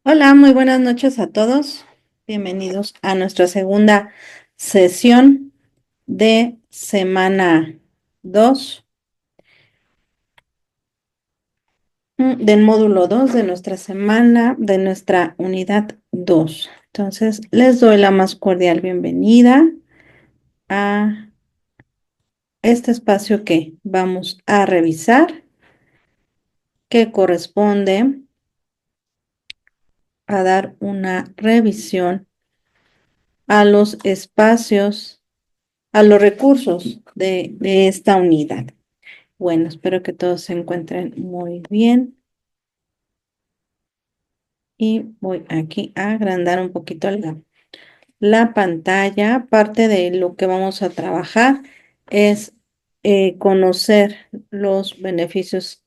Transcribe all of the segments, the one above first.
Hola, muy buenas noches a todos. Bienvenidos a nuestra segunda sesión de semana 2, del módulo 2 de nuestra semana, de nuestra unidad 2. Entonces, les doy la más cordial bienvenida a este espacio que vamos a revisar, que corresponde a dar una revisión a los espacios, a los recursos de esta unidad. Bueno, espero que todos se encuentren muy bien y voy aquí a agrandar un poquito la pantalla. Parte de lo que vamos a trabajar es conocer los beneficios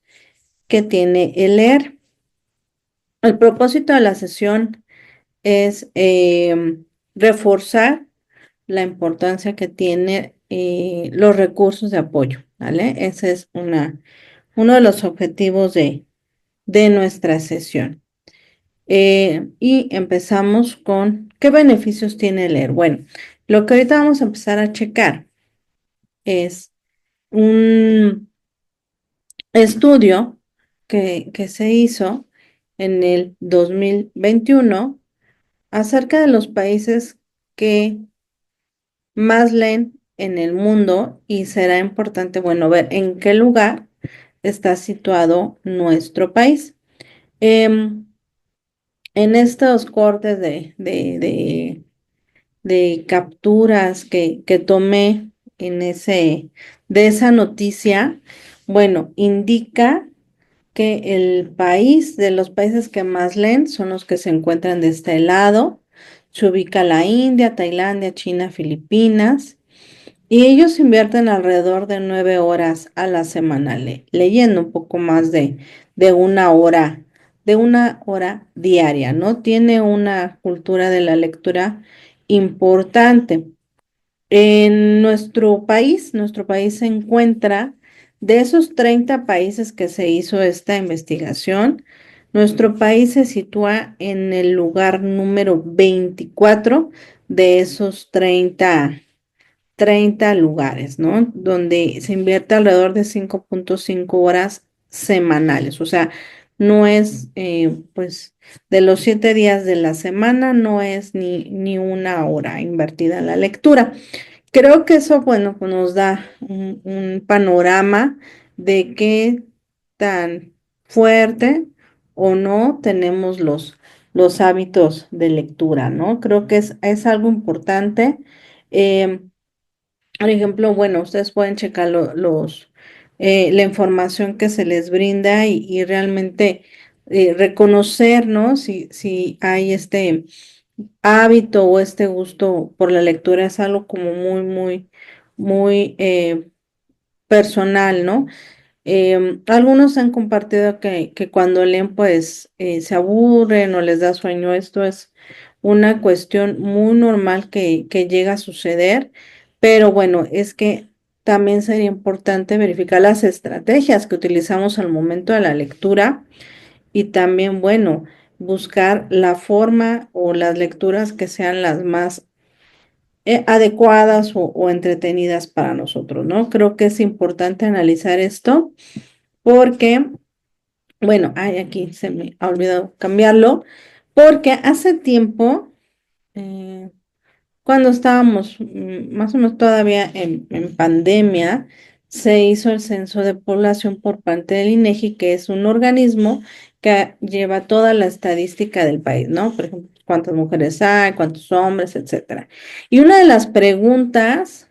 que tiene el leer. El propósito de la sesión es reforzar la importancia que tiene los recursos de apoyo, ¿vale? Ese es uno de los objetivos de nuestra sesión. Y empezamos con ¿qué beneficios tiene leer? Bueno, lo que ahorita vamos a empezar a checar es un estudio que se hizo en el 2021 acerca de los países que más leen en el mundo y será importante, bueno, ver en qué lugar está situado nuestro país. Em, En estos cortes de capturas que tomé de esa noticia, bueno, indica que de los países que más leen son los que se encuentran de este lado. Se ubica la India, Tailandia, China, Filipinas. Y ellos invierten alrededor de 9 horas a la semana leyendo un poco más de de una hora diaria, ¿no? Tiene una cultura de la lectura importante. En nuestro país se encuentra, de esos 30 países que se hizo esta investigación, nuestro país se sitúa en el lugar número 24 de esos treinta lugares, ¿no? Donde se invierte alrededor de 5.5 horas semanales. O sea, no es, pues, de los 7 días de la semana, no es ni una hora invertida en la lectura. Creo que eso, bueno, pues nos da un panorama de qué tan fuerte o no tenemos los hábitos de lectura, ¿no? Creo que es algo importante. Em, por ejemplo, bueno, ustedes pueden checar la información que se les brinda y realmente reconocer, ¿no? Si hay este hábito o este gusto por la lectura es algo como muy personal, ¿no? Algunos han compartido que cuando leen pues se aburren o les da sueño. Esto es una cuestión muy normal que llega a suceder, pero bueno, es que también sería importante verificar las estrategias que utilizamos al momento de la lectura y también, bueno, buscar la forma o las lecturas que sean las más adecuadas o entretenidas para nosotros, ¿no? Creo que es importante analizar esto porque, bueno, ay, aquí se me ha olvidado cambiarlo, porque hace tiempo, eh, cuando estábamos más o menos todavía en pandemia, se hizo el censo de población por parte del INEGI, que es un organismo que lleva toda la estadística del país, ¿no? Por ejemplo, cuántas mujeres hay, cuántos hombres, etcétera. Y una de las preguntas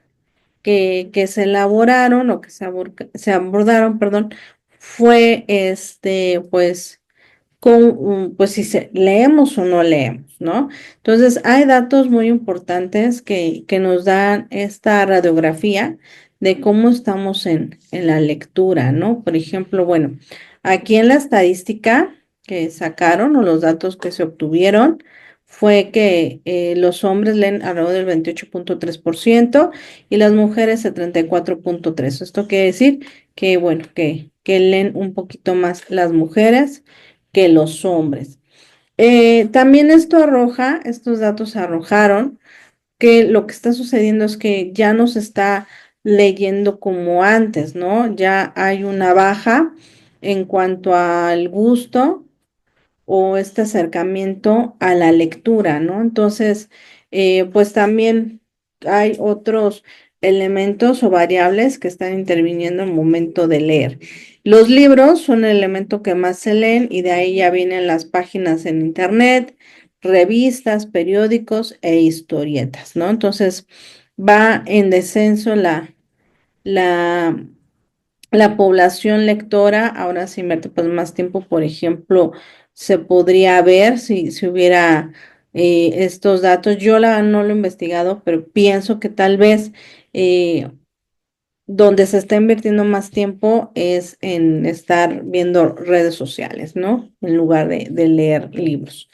que se elaboraron o que se abordaron, perdón, fue pues pues si leemos o no leemos, ¿no? Entonces, hay datos muy importantes que nos dan esta radiografía de cómo estamos en la lectura, ¿no? Por ejemplo, bueno, aquí en la estadística que sacaron o los datos que se obtuvieron fue que los hombres leen alrededor del 28.3% y las mujeres el 34.3%. Esto quiere decir que, bueno, que leen un poquito más las mujeres que los hombres. También esto arroja, estos datos arrojaron que lo que está sucediendo es que ya no se está leyendo como antes, ¿no? Ya hay una baja en cuanto al gusto o este acercamiento a la lectura, ¿no? Entonces, pues también hay otros elementos o variables que están interviniendo en el momento de leer. Los libros son el elemento que más se leen y de ahí ya vienen las páginas en internet, revistas, periódicos e historietas, ¿no? Entonces, va en descenso la la población lectora ahora se invierte pues más tiempo, por ejemplo, se podría ver si hubiera estos datos. Yo no lo he investigado, pero pienso que tal vez donde se está invirtiendo más tiempo es en estar viendo redes sociales, ¿no? En lugar de leer libros.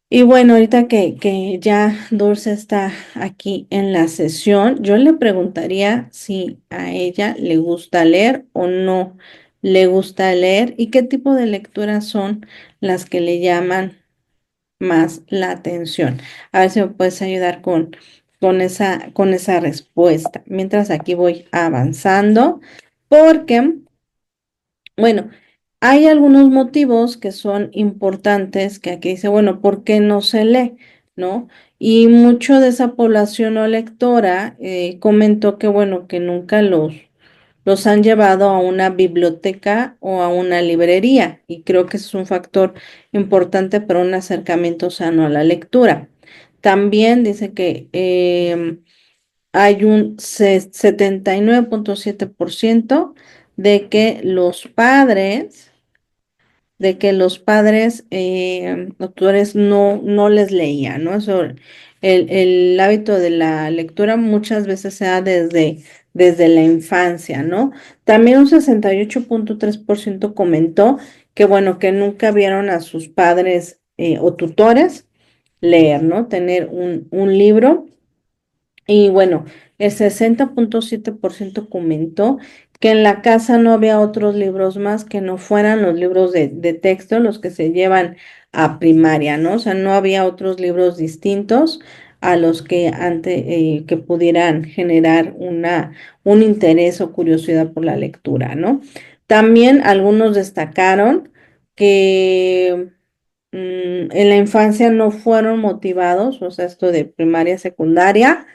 Y bueno, ahorita que ya Dulce está aquí en la sesión, yo le preguntaría si a ella le gusta leer o no le gusta leer y qué tipo de lecturas son las que le llaman más la atención. A ver si me puedes ayudar con esa respuesta. Mientras aquí voy avanzando, porque bueno, hay algunos motivos que son importantes que aquí dice, bueno, ¿por qué no se lee? ¿No? Y mucho de esa población no lectora comentó que, bueno, que nunca los han llevado a una biblioteca o a una librería. Y creo que ese es un factor importante para un acercamiento sano a la lectura. También dice que hay un 79.7% de que los padres, autores no les leían, ¿no? Eso, el hábito de la lectura muchas veces se da desde la infancia, ¿no? También un 68.3% comentó que, bueno, que nunca vieron a sus padres o tutores leer, ¿no? Tener un libro. Y bueno, el 60.7% comentó que en la casa no había otros libros más que no fueran los libros de texto, los que se llevan a primaria, ¿no? O sea, no había otros libros distintos a los que antes que pudieran generar un interés o curiosidad por la lectura, ¿no? También algunos destacaron que en la infancia no fueron motivados, o sea, esto de primaria, secundaria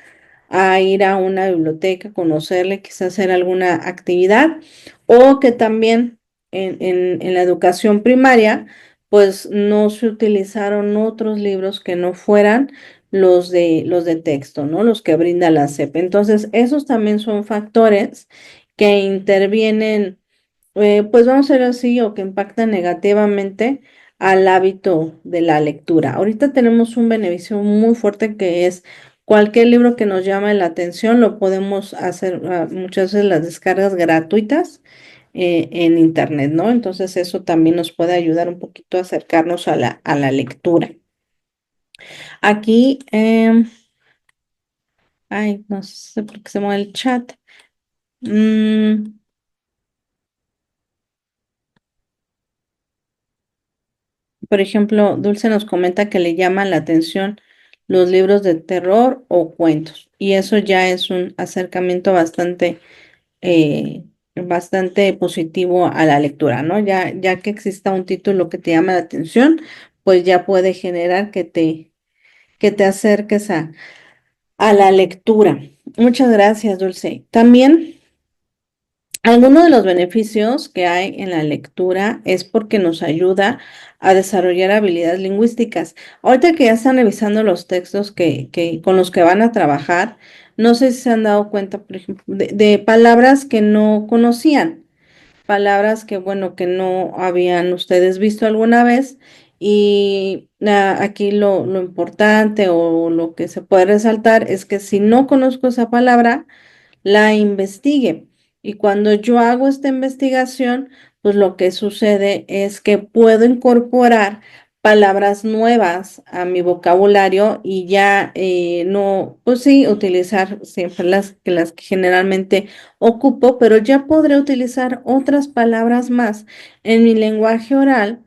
a ir a una biblioteca, conocerle, quizás hacer alguna actividad, o que también en la educación primaria, pues no se utilizaron otros libros que no fueran los de texto, ¿no? Los que brinda la SEP. Entonces, esos también son factores que intervienen pues vamos a ver así, o que impacta negativamente al hábito de la lectura. Ahorita tenemos un beneficio muy fuerte que es cualquier libro que nos llame la atención, lo podemos hacer muchas veces las descargas gratuitas en internet, ¿no? Entonces eso también nos puede ayudar un poquito a acercarnos a a la lectura. Aquí, ay, no sé por qué se mueve el chat. Mm, Por ejemplo, Dulce nos comenta que le llaman la atención los libros de terror o cuentos, y eso ya es un acercamiento bastante positivo a la lectura, ¿no? Ya que exista un título que te llama la atención, pues ya puede generar que te acerques a la lectura. Muchas gracias, Dulce. También algunos de los beneficios que hay en la lectura es porque nos ayuda a desarrollar habilidades lingüísticas. Ahorita que ya están revisando los textos con los que van a trabajar, no sé si se han dado cuenta, por ejemplo, de palabras que no conocían, palabras que, bueno, que no habían ustedes visto alguna vez. Y aquí lo importante o lo que se puede resaltar es que si no conozco esa palabra, la investigue. Y cuando yo hago esta investigación, pues lo que sucede es que puedo incorporar palabras nuevas a mi vocabulario y ya no, pues sí, utilizar siempre las que generalmente ocupo, pero ya podré utilizar otras palabras más en mi lenguaje oral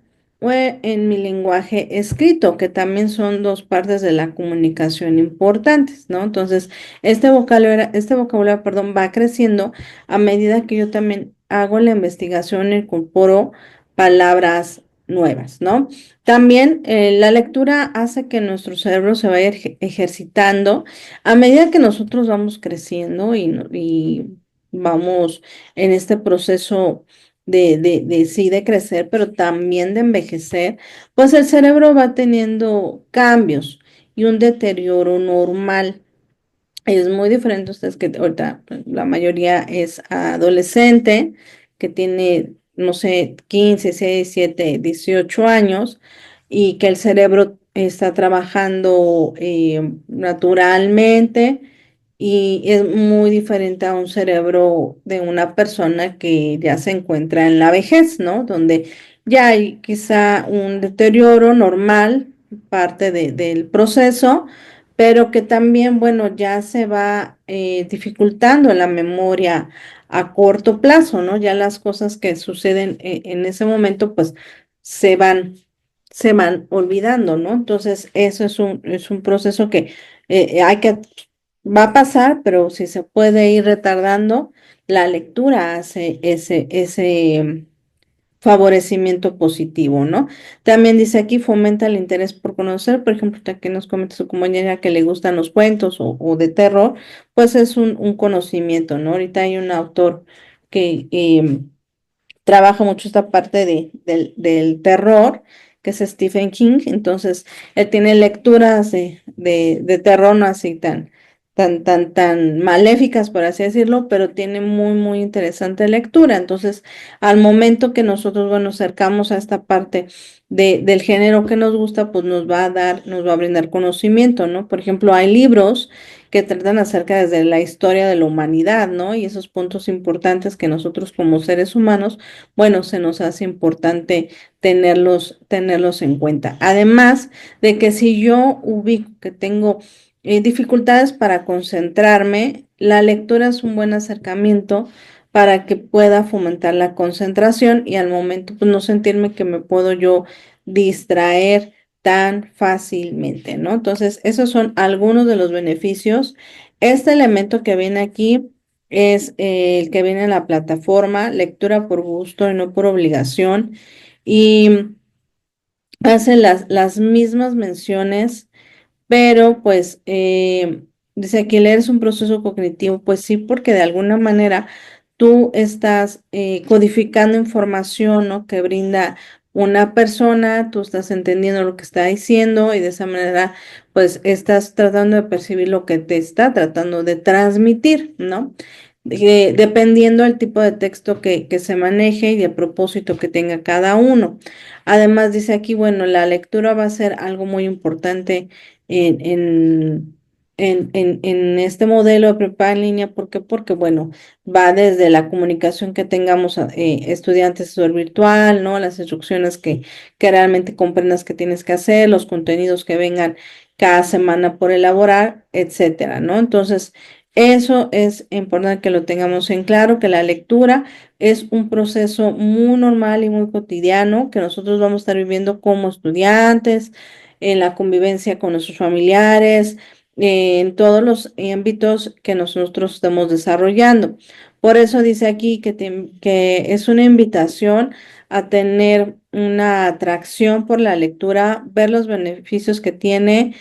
o en mi lenguaje escrito, que también son dos partes de la comunicación importantes, ¿no? Entonces, este vocabulario, perdón, va creciendo a medida que yo también hago la investigación e incorporo palabras nuevas, ¿no? También la lectura hace que nuestro cerebro se vaya ejercitando a medida que nosotros vamos creciendo y vamos en este proceso de sí, de crecer, pero también de envejecer, pues el cerebro va teniendo cambios y un deterioro normal. Es muy diferente, ustedes que ahorita pues, la mayoría es adolescente, que tiene, no sé, 15 6 7 18 años, y que el cerebro está trabajando naturalmente y es muy diferente a un cerebro de una persona que ya se encuentra en la vejez, ¿no? Donde ya hay quizá un deterioro normal, parte del proceso, pero que también, bueno, ya se va dificultando la memoria a corto plazo, ¿no? Ya las cosas que suceden en ese momento, pues se van, se van olvidando, ¿no? Entonces, eso es un proceso que hay que, va a pasar, pero si se puede ir retardando, la lectura hace ese favorecimiento positivo, ¿no? También dice aquí, fomenta el interés por conocer, por ejemplo, que nos comenta su compañera que le gustan los cuentos o de terror, pues es un conocimiento, ¿no? Ahorita hay un autor que trabaja mucho esta parte del terror, que es Stephen King, entonces él tiene lecturas de terror no así tan maléficas, por así decirlo, pero tiene muy interesante lectura. Entonces, al momento que nosotros, bueno, acercamos a esta parte del género que nos gusta, pues nos va a brindar conocimiento, ¿no? Por ejemplo, hay libros que tratan acerca desde la historia de la humanidad, ¿no? Y esos puntos importantes que nosotros como seres humanos, bueno, se nos hace importante tenerlos en cuenta. Además de que si yo ubico que tengo dificultades para concentrarme, la lectura es un buen acercamiento para que pueda fomentar la concentración y al momento pues no sentirme que me puedo yo distraer tan fácilmente, ¿no? Entonces, esos son algunos de los beneficios. Este elemento que viene aquí es el que viene en la plataforma, lectura por gusto y no por obligación, y hace las mismas menciones pero pues dice aquí leer es un proceso cognitivo, pues sí, porque de alguna manera tú estás codificando información, ¿no? Que brinda una persona, tú estás entendiendo lo que está diciendo y de esa manera pues estás tratando de percibir lo que te está tratando de transmitir, ¿no? Dependiendo del tipo de texto que se maneje y el propósito que tenga cada uno. Además, dice aquí, bueno, la lectura va a ser algo muy importante en, en, en este modelo de prepa en línea. ¿Por qué? Porque, bueno, va desde la comunicación que tengamos estudiantes asesor virtual, ¿no? Las instrucciones que realmente comprendas que tienes que hacer, los contenidos que vengan cada semana por elaborar, etcétera, ¿no? Entonces, eso es importante que lo tengamos en claro, que la lectura es un proceso muy normal y muy cotidiano que nosotros vamos a estar viviendo como estudiantes, en la convivencia con nuestros familiares, en todos los ámbitos que nosotros estamos desarrollando. Por eso dice aquí que es una invitación a tener una atracción por la lectura, ver los beneficios que tiene,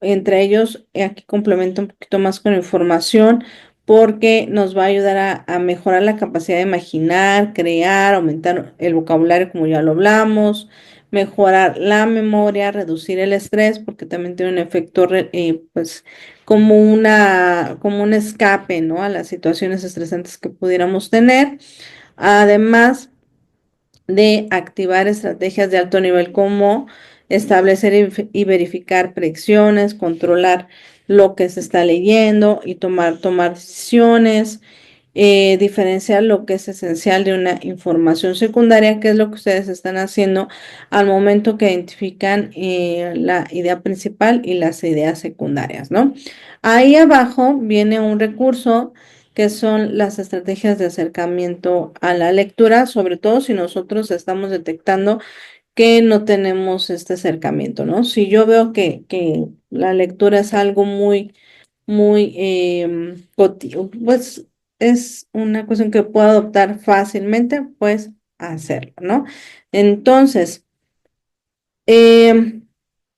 entre ellos, aquí complemento un poquito más con información porque nos va a ayudar a mejorar la capacidad de imaginar, crear, aumentar el vocabulario, como ya lo hablamos, mejorar la memoria, reducir el estrés, porque también tiene un efecto, pues, como un escape, ¿no? A las situaciones estresantes que pudiéramos tener. Además, de activar estrategias de alto nivel como establecer y verificar predicciones, controlar lo que se está leyendo y tomar decisiones, diferenciar lo que es esencial de una información secundaria, que es lo que ustedes están haciendo al momento que identifican la idea principal y las ideas secundarias, ¿no? Ahí abajo viene un recurso que son las estrategias de acercamiento a la lectura, sobre todo si nosotros estamos detectando que no tenemos este acercamiento, ¿no? Si yo veo que la lectura es algo muy, pues es una cuestión que puedo adoptar fácilmente, pues hacerlo, ¿no? Entonces, em,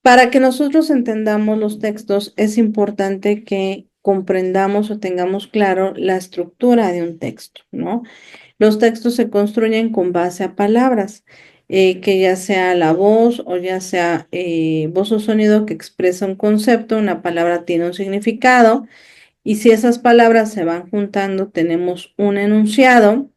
para que nosotros entendamos los textos, es importante que comprendamos o tengamos claro la estructura de un texto, ¿no? Los textos se construyen con base a palabras, que ya sea la voz o ya sea voz o sonido que expresa un concepto, una palabra tiene un significado, y si esas palabras se van juntando, tenemos un enunciado.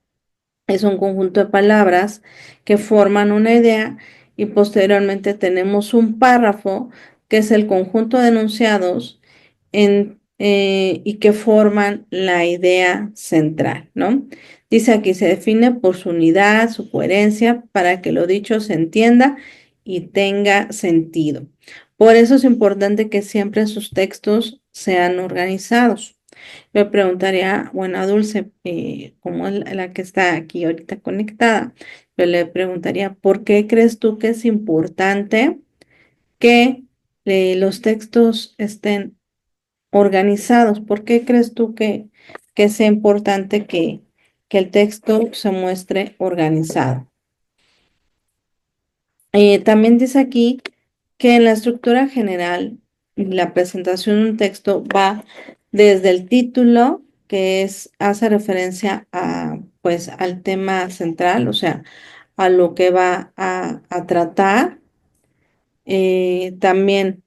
Es un conjunto de palabras que forman una idea y posteriormente tenemos un párrafo que es el conjunto de enunciados y que forman la idea central, ¿no? Dice aquí, se define por su unidad, su coherencia, para que lo dicho se entienda y tenga sentido. Por eso es importante que siempre sus textos sean organizados. Me preguntaría, bueno, a Dulce, como es la que está aquí ahorita conectada, yo le preguntaría, ¿por qué crees tú que es importante que los textos estén organizados? ¿Por qué crees tú que sea importante que el texto se muestre organizado? También dice aquí que en la estructura general, la presentación de un texto va desde el título, que hace referencia pues, al tema central, o sea, a lo que va a tratar. También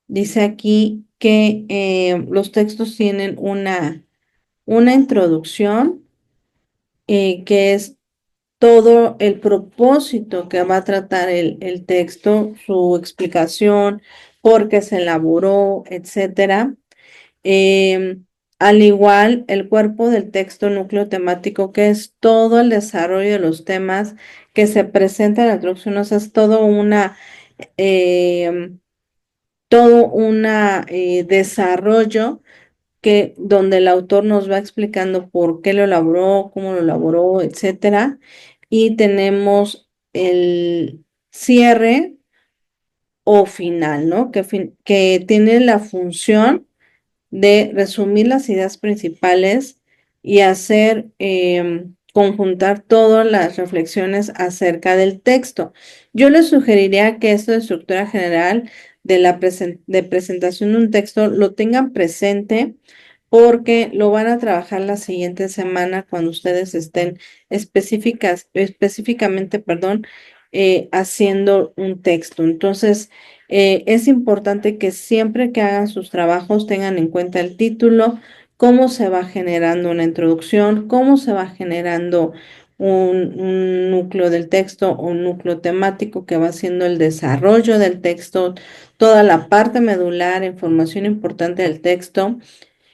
dice aquí que los textos tienen una introducción, que es todo el propósito que va a tratar el texto, su explicación, por qué se elaboró, etcétera. Al igual, el cuerpo del texto núcleo temático, que es todo el desarrollo de los temas que se presenta en la introducción, o sea, es em, todo una desarrollo donde el autor nos va explicando por qué lo elaboró, cómo lo elaboró, etcétera. Y tenemos el cierre o final, ¿no? Que tiene la función de resumir las ideas principales y hacer conjuntar todas las reflexiones acerca del texto. Yo les sugeriría que esto de estructura general de presentación de un texto lo tengan presente porque lo van a trabajar la siguiente semana cuando ustedes estén específicamente, perdón, haciendo un texto. Entonces, es importante que siempre que hagan sus trabajos tengan en cuenta el título, cómo se va generando una introducción, cómo se va generando un núcleo del texto o un núcleo temático que va haciendo el desarrollo del texto, toda la parte medular, información importante del texto.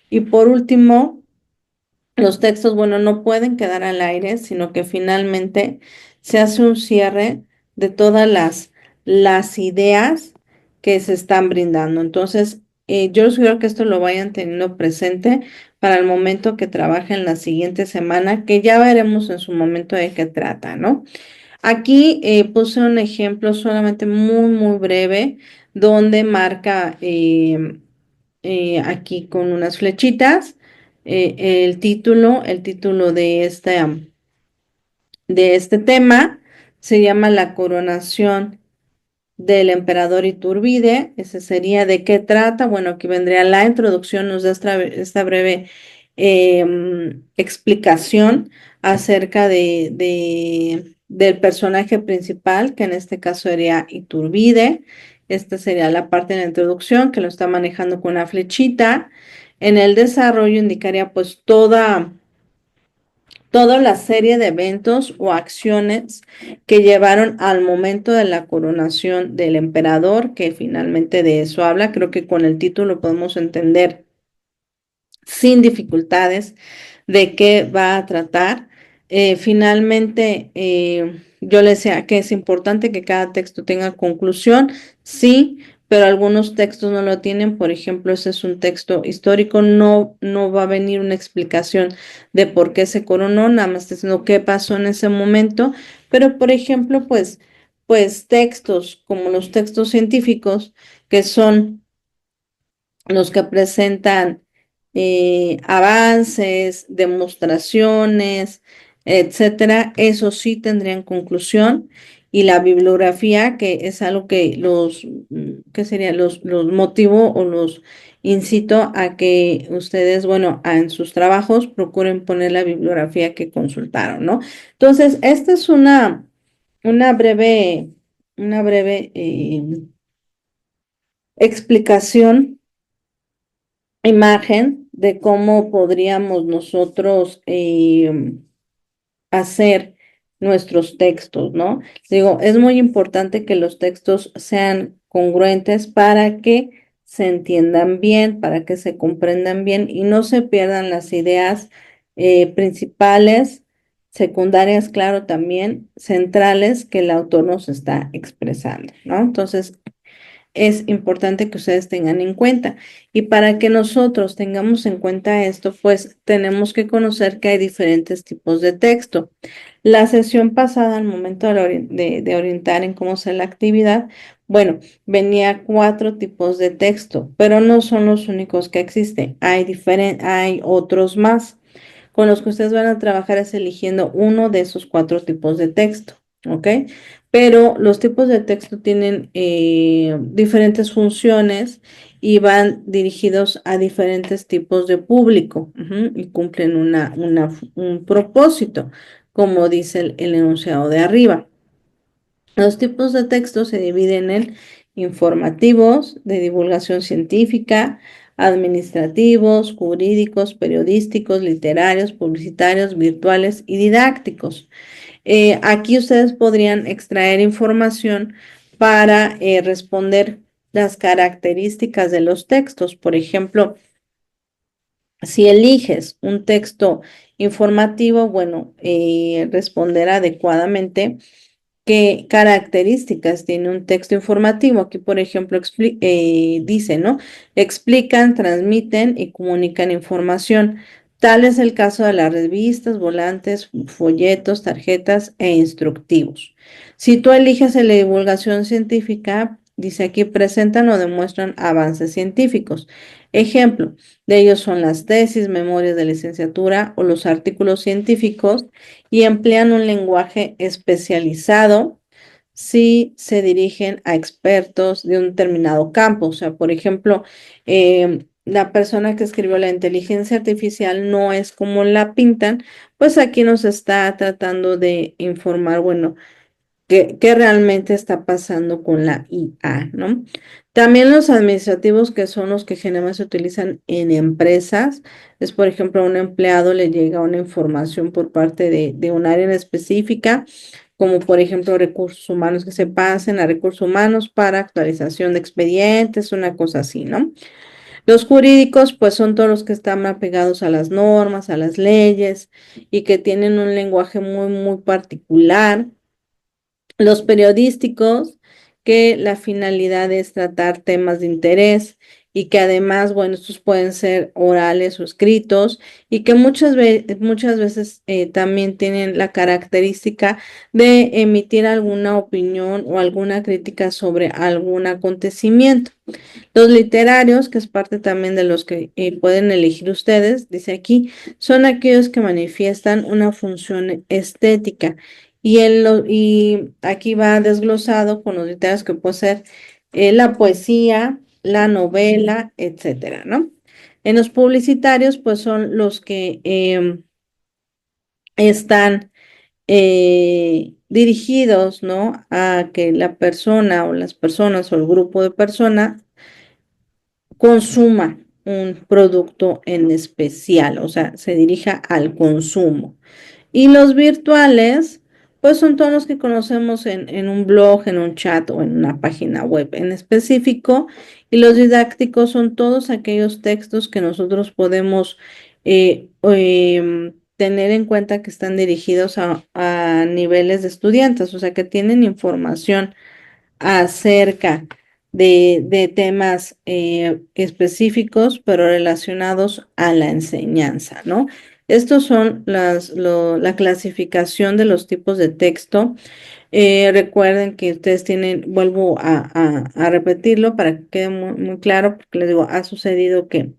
Y por último, los textos, bueno, no pueden quedar al aire, sino que finalmente se hace un cierre de todas las ideas que se están brindando. Entonces, yo les sugiero que esto lo vayan teniendo presente para el momento que trabajen la siguiente semana, que ya veremos en su momento de qué trata, ¿no? Aquí puse un ejemplo solamente muy breve, donde marca aquí con unas flechitas el título de este tema se llama La coronación del emperador Iturbide. Ese sería de qué trata. Bueno, aquí vendría la introducción, nos da esta breve explicación acerca del personaje principal, que en este caso sería Iturbide. Esta sería la parte de la introducción que lo está manejando con una flechita. En el desarrollo indicaría pues toda la serie de eventos o acciones que llevaron al momento de la coronación del emperador, que finalmente de eso habla. Creo que con el título podemos entender sin dificultades de qué va a tratar. Finalmente, yo le decía que es importante que cada texto tenga conclusión, sí, pero algunos textos no lo tienen. Por ejemplo, ese es un texto histórico, no va a venir una explicación de por qué se coronó, nada más está diciendo qué pasó en ese momento. Pero, por ejemplo, pues pues textos como los textos científicos, que son los que presentan avances, demostraciones, etcétera, eso sí tendrían conclusión. Y la bibliografía, que es algo que ¿qué sería? Los motivo o los incito a que ustedes, bueno, en sus trabajos procuren poner la bibliografía que consultaron, ¿no? Entonces, esta es una breve, una breve explicación, imagen de cómo podríamos nosotros hacer nuestros textos, ¿no? Digo, es muy importante que los textos sean congruentes para que se entiendan bien, para que se comprendan bien y no se pierdan las ideas principales, secundarias, claro, también centrales que el autor nos está expresando, ¿no? Entonces, es importante que ustedes tengan en cuenta. Y para que nosotros tengamos en cuenta esto, pues tenemos que conocer que hay diferentes tipos de texto. La sesión pasada, al momento de orientar en cómo hacer la actividad, bueno, venía cuatro tipos de texto, pero no son los únicos que existen. Hay otros más. Con los que ustedes van a trabajar es eligiendo uno de esos cuatro tipos de texto, ¿ok? Pero los tipos de texto tienen diferentes funciones y van dirigidos a diferentes tipos de público, y cumplen un propósito, como dice el enunciado de arriba. Los tipos de texto se dividen en informativos, de divulgación científica, administrativos, jurídicos, periodísticos, literarios, publicitarios, virtuales y didácticos. Aquí ustedes podrían extraer información para responder las características de los textos. Por ejemplo, si eliges un texto informativo, bueno, responder adecuadamente qué características tiene un texto informativo. Aquí, por ejemplo, dice, ¿no? Explican, transmiten y comunican información. Tal es el caso de las revistas, volantes, folletos, tarjetas e instructivos. Si tú eliges en la divulgación científica, dice aquí, presentan o demuestran avances científicos. Ejemplo de ellos son las tesis, memorias de licenciatura o los artículos científicos y emplean un lenguaje especializado si se dirigen a expertos de un determinado campo. O sea, por ejemplo, la persona que escribió la inteligencia artificial no es como la pintan, pues aquí nos está tratando de informar, bueno, qué realmente está pasando con la IA, ¿no? También los administrativos, que son los que generalmente se utilizan en empresas, es por ejemplo, a un empleado le llega una información por parte de un área en específica, como por ejemplo recursos humanos, que se pasen a recursos humanos para actualización de expedientes, una cosa así, ¿no? Los jurídicos, pues son todos los que están apegados a las normas, a las leyes y que tienen un lenguaje muy, muy particular. Los periodísticos, que la finalidad es tratar temas de interés y que además, bueno, estos pueden ser orales o escritos y que muchas veces también tienen la característica de emitir alguna opinión o alguna crítica sobre algún acontecimiento. Los literarios, que es parte también de los que pueden elegir ustedes, dice aquí, son aquellos que manifiestan una función estética. Y aquí va desglosado con los literarios que puede ser la poesía, la novela, etcétera, ¿no? En los publicitarios, pues son los que están dirigidos, ¿no? A que la persona o las personas o el grupo de personas consuma un producto en especial, o sea, se dirija al consumo. Y los virtuales, pues son todos los que conocemos en un blog, en un chat o en una página web en específico. Y los didácticos son todos aquellos textos que nosotros podemos tener en cuenta que están dirigidos a niveles de estudiantes, o sea, que tienen información acerca de temas específicos, pero relacionados a la enseñanza, ¿no? Estos son la clasificación de los tipos de texto. Recuerden que ustedes tienen, vuelvo a repetirlo para que quede muy claro, porque les digo, ha sucedido que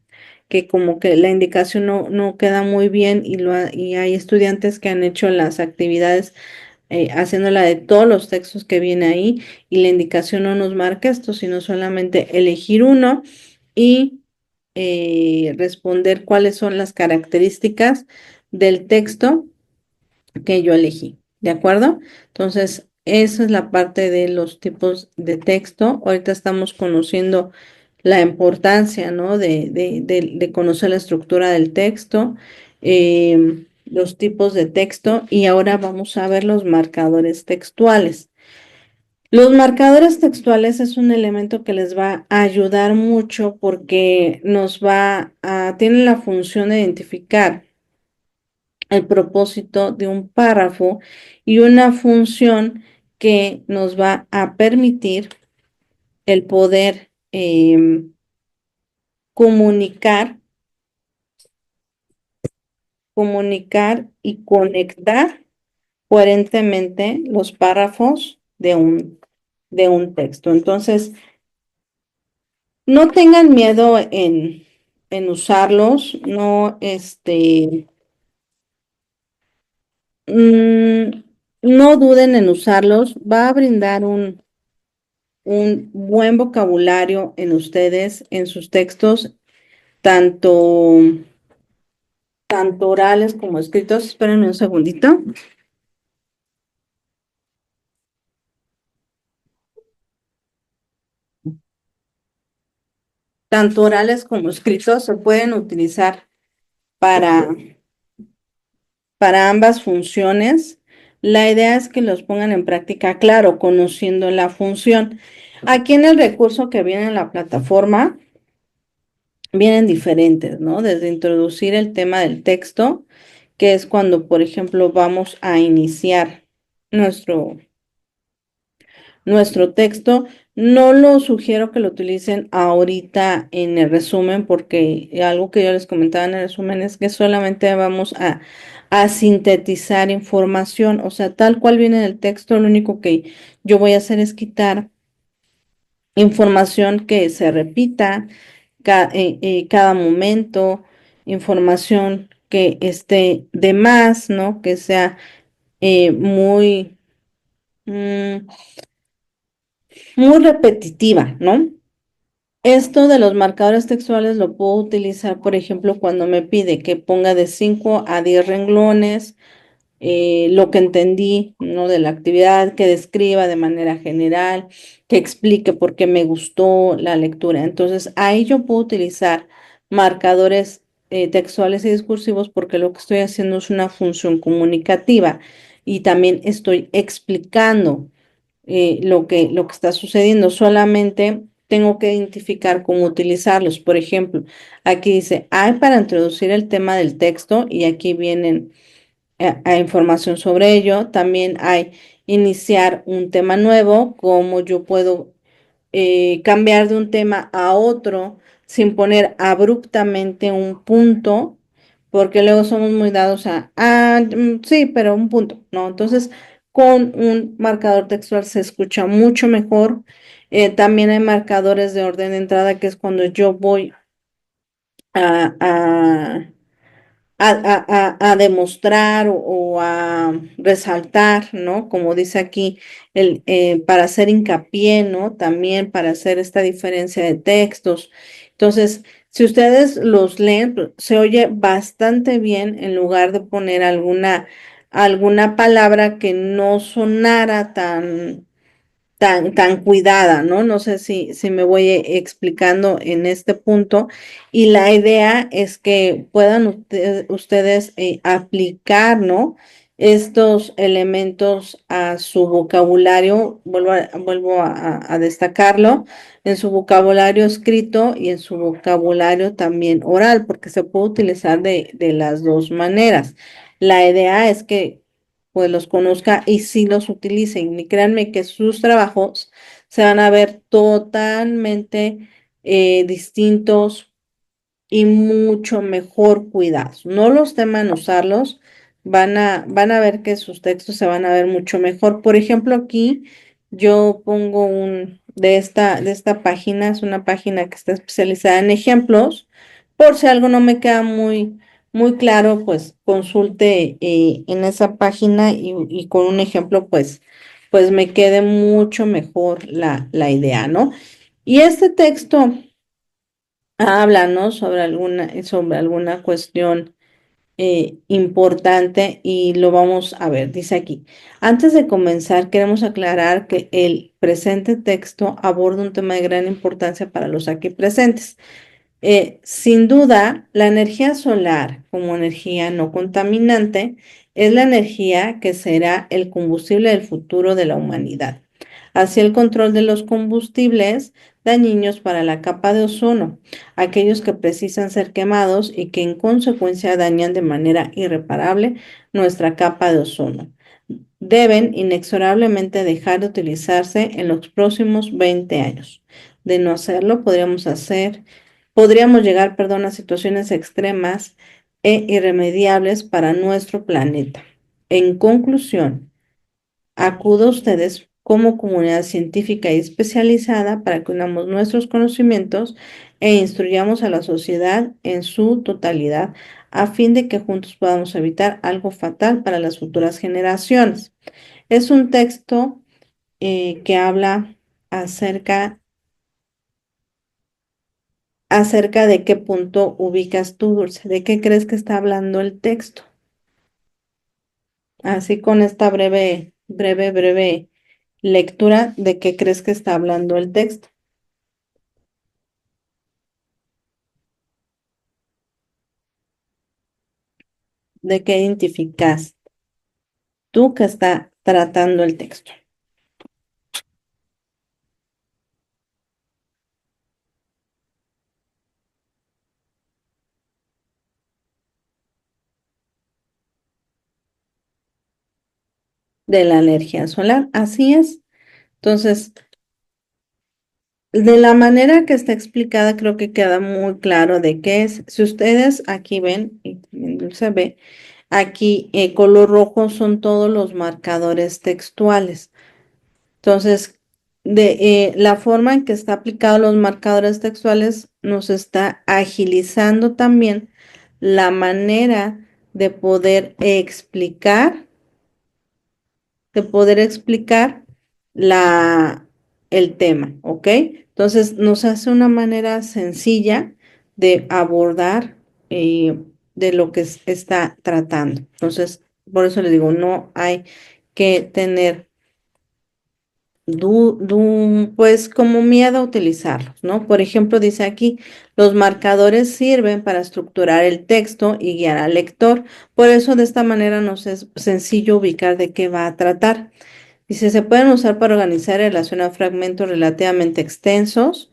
como que la indicación no queda muy bien y hay estudiantes que han hecho las actividades haciéndola de todos los textos que viene ahí y la indicación no nos marca esto, sino solamente elegir uno y responder cuáles son las características del texto que yo elegí, ¿de acuerdo? Entonces, esa es la parte de los tipos de texto. Ahorita estamos conociendo la importancia, ¿no? De conocer la estructura del texto, los tipos de texto y ahora vamos a ver los marcadores textuales. Los marcadores textuales es un elemento que les va a ayudar mucho porque tiene la función de identificar el propósito de un párrafo y una función que nos va a permitir el poder comunicar, comunicar y conectar coherentemente los párrafos de un texto. Entonces, no tengan miedo en usarlos, no, mm, no duden en usarlos, va a brindar un buen vocabulario en ustedes, en sus textos, tanto, tanto orales como escritos. Espérenme un segundito. Tanto orales como escritos se pueden utilizar para, para ambas funciones. La idea es que los pongan en práctica, claro, conociendo la función. Aquí en el recurso que viene en la plataforma, vienen diferentes, ¿no? Desde introducir el tema del texto, que es cuando, por ejemplo, vamos a iniciar nuestro, nuestro texto. No lo sugiero que lo utilicen ahorita en el resumen, porque algo que yo les comentaba en el resumen es que solamente vamos a sintetizar información, o sea, tal cual viene en el texto, lo único que yo voy a hacer es quitar información que se repita cada momento, información que esté de más, ¿no? Que sea muy, mm, muy repetitiva, ¿no? Esto de los marcadores textuales lo puedo utilizar, por ejemplo, cuando me pide que ponga de 5 a 10 renglones lo que entendí, ¿no? De la actividad, que describa de manera general, que explique por qué me gustó la lectura. Entonces, ahí yo puedo utilizar marcadores textuales y discursivos porque lo que estoy haciendo es una función comunicativa y también estoy explicando lo que está sucediendo. Solamente tengo que identificar cómo utilizarlos. Por ejemplo, aquí dice, hay para introducir el tema del texto y aquí vienen hay información sobre ello. También hay iniciar un tema nuevo, cómo yo puedo cambiar de un tema a otro sin poner abruptamente un punto, porque luego somos muy dados sí, pero un punto, ¿no? Entonces, con un marcador textual se escucha mucho mejor. También hay marcadores de orden de entrada, que es cuando yo voy a, a a demostrar o a resaltar, ¿no? Como dice aquí, para hacer hincapié, ¿no? También para hacer esta diferencia de textos. Entonces, si ustedes los leen, se oye bastante bien en lugar de poner alguna palabra que no sonara tan cuidada, ¿no? No sé si me voy explicando en este punto. Y la idea es que puedan ustedes aplicar, ¿no? Estos elementos a su vocabulario, vuelvo a destacarlo, en su vocabulario escrito y en su vocabulario también oral, porque se puede utilizar de las dos maneras. La idea es que pues los conozca y sí los utilicen. Y créanme que sus trabajos se van a ver totalmente distintos y mucho mejor cuidados. No los teman usarlos, van a ver que sus textos se van a ver mucho mejor. Por ejemplo, aquí yo pongo de esta página, es una página que está especializada en ejemplos. Por si algo no me queda muy claro, pues consulte en esa página y con un ejemplo, pues me quede mucho mejor la idea, ¿no? Y este texto habla, ¿no? sobre alguna cuestión importante y lo vamos a ver. Dice aquí, antes de comenzar, queremos aclarar que el presente texto aborda un tema de gran importancia para los aquí presentes. Sin duda, la energía solar como energía no contaminante es la energía que será el combustible del futuro de la humanidad. Así el control de los combustibles dañinos para la capa de ozono, aquellos que precisan ser quemados y que en consecuencia dañan de manera irreparable nuestra capa de ozono, deben inexorablemente dejar de utilizarse en los próximos 20 años. De no hacerlo, podríamos llegar, perdón, a situaciones extremas e irremediables para nuestro planeta. En conclusión, acudo a ustedes como comunidad científica y especializada para que unamos nuestros conocimientos e instruyamos a la sociedad en su totalidad a fin de que juntos podamos evitar algo fatal para las futuras generaciones. Es un texto que habla acerca, acerca de qué punto ubicas tú, Dulce, de qué crees que está hablando el texto. Así con esta breve lectura, ¿de qué crees que está hablando el texto? ¿De qué identificas tú que está tratando el texto? De la energía solar, así es. Entonces, de la manera que está explicada, creo que queda muy claro de qué es. Si ustedes aquí ven, y también Dulce ve, aquí color rojo son todos los marcadores textuales. Entonces, la forma en que está aplicado los marcadores textuales nos está agilizando también la manera de poder explicar la, el tema, ¿ok? Entonces nos hace una manera sencilla de abordar de lo que está tratando. Entonces, por eso le digo, no hay que tener pues como miedo a utilizarlos, ¿no? Por ejemplo, dice aquí, los marcadores sirven para estructurar el texto y guiar al lector. Por eso de esta manera nos es sencillo ubicar de qué va a tratar. Dice, se pueden usar para organizar y relacionar fragmentos relativamente extensos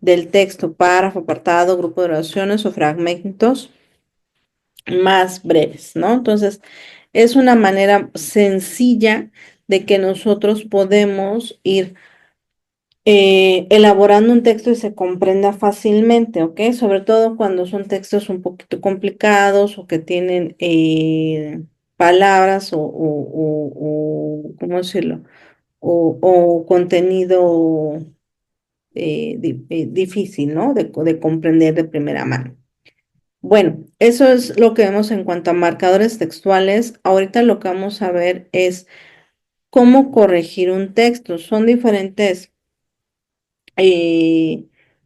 del texto, párrafo, apartado, grupo de oraciones o fragmentos más breves, ¿no? Entonces, es una manera sencilla de que nosotros podemos ir elaborando un texto y se comprenda fácilmente, ¿ok? Sobre todo cuando son textos un poquito complicados o que tienen palabras ¿cómo decirlo? O contenido difícil, ¿no? De comprender de primera mano. Bueno, eso es lo que vemos en cuanto a marcadores textuales. Ahorita lo que vamos a ver es cómo corregir un texto. Son diferentes eh,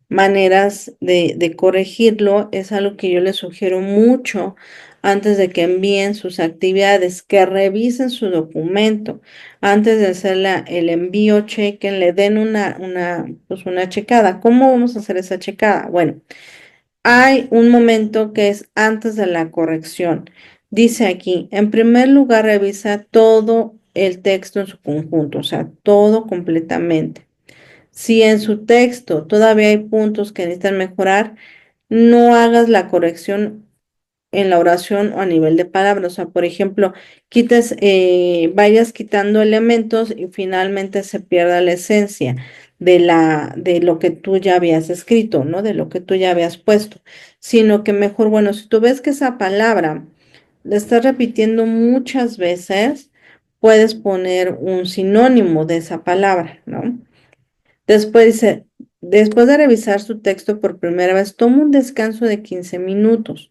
maneras de corregirlo. Es algo que yo les sugiero mucho antes de que envíen sus actividades, que revisen su documento. Antes de hacer el envío, chequen, le den pues una checada. ¿Cómo vamos a hacer esa checada? Bueno, hay un momento que es antes de la corrección. Dice aquí, en primer lugar, revisa todo el texto en su conjunto, o sea, todo completamente. Si en su texto todavía hay puntos que necesitan mejorar, no hagas la corrección en la oración o a nivel de palabras. O sea, por ejemplo, vayas quitando elementos y finalmente se pierda la esencia. de lo que tú ya habías escrito, ¿no? De lo que tú ya habías puesto, sino que mejor, bueno, si tú ves que esa palabra la estás repitiendo muchas veces, puedes poner un sinónimo de esa palabra, ¿no? Después dice, después de revisar su texto por primera vez, toma un descanso de 15 minutos